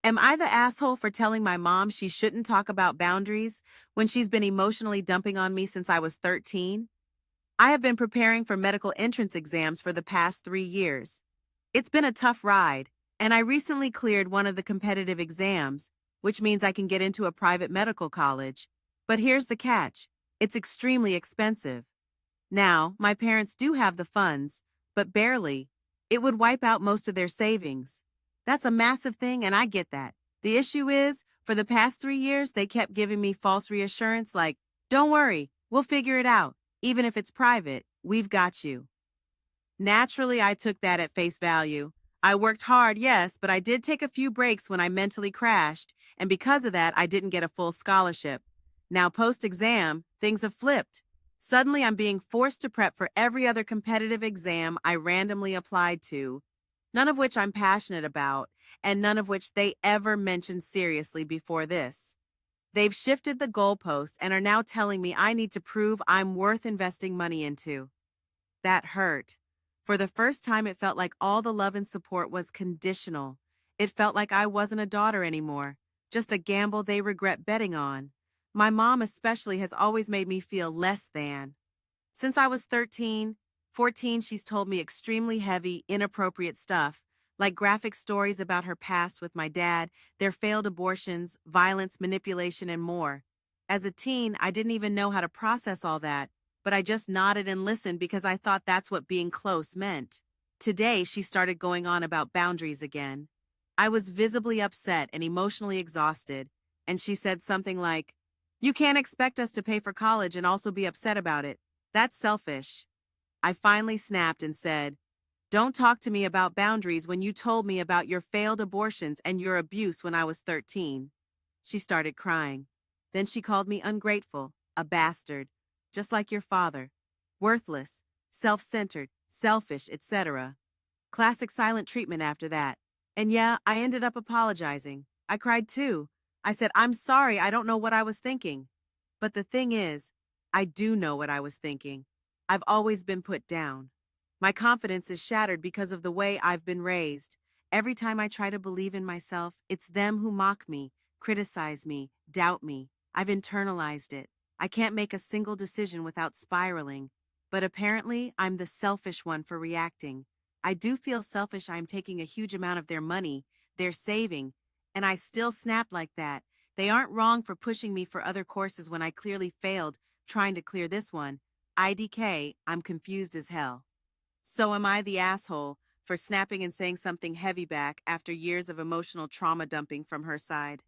Am I the asshole for telling my mom she shouldn't talk about boundaries when she's been emotionally dumping on me since I was 13? I have been preparing for medical entrance exams for the past 3 years. It's been a tough ride, and I recently cleared one of the competitive exams, which means I can get into a private medical college. But here's the catch: it's extremely expensive. Now, my parents do have the funds, but barely. It would wipe out most of their savings. That's a massive thing, and I get that. The issue is, for the past 3 years, they kept giving me false reassurance like, don't worry, we'll figure it out. Even if it's private, we've got you. Naturally, I took that at face value. I worked hard, yes, but I did take a few breaks when I mentally crashed, and because of that, I didn't get a full scholarship. Now, post exam, things have flipped. Suddenly, I'm being forced to prep for every other competitive exam I randomly applied to, none of which I'm passionate about, and none of which they ever mentioned seriously before this. They've shifted the goalpost and are now telling me I need to prove I'm worth investing money into. That hurt. For the first time, it felt like all the love and support was conditional. It felt like I wasn't a daughter anymore, just a gamble they regret betting on. My mom, especially, has always made me feel less than. Since I was 13, 14, she's told me extremely heavy, inappropriate stuff, like graphic stories about her past with my dad, their failed abortions, violence, manipulation, and more. As a teen, I didn't even know how to process all that, but I just nodded and listened because I thought that's what being close meant. Today, she started going on about boundaries again. I was visibly upset and emotionally exhausted, and she said something like, "You can't expect us to pay for college and also be upset about it. That's selfish." I finally snapped and said, "Don't talk to me about boundaries when you told me about your failed abortions and your abuse when I was 13. She started crying. Then she called me ungrateful, a bastard, just like your father, worthless, self-centered, selfish, etc. Classic silent treatment after that. And yeah, I ended up apologizing. I cried too. I said, "I'm sorry, I don't know what I was thinking." But the thing is, I do know what I was thinking. I've always been put down. My confidence is shattered because of the way I've been raised. Every time I try to believe in myself, it's them who mock me, criticize me, doubt me. I've internalized it. I can't make a single decision without spiraling. But apparently, I'm the selfish one for reacting. I do feel selfish. I'm taking a huge amount of their money, their saving, and I still snap like that. They aren't wrong for pushing me for other courses when I clearly failed trying to clear this one. IDK, I'm confused as hell. So am I the asshole for snapping and saying something heavy back after years of emotional trauma dumping from her side?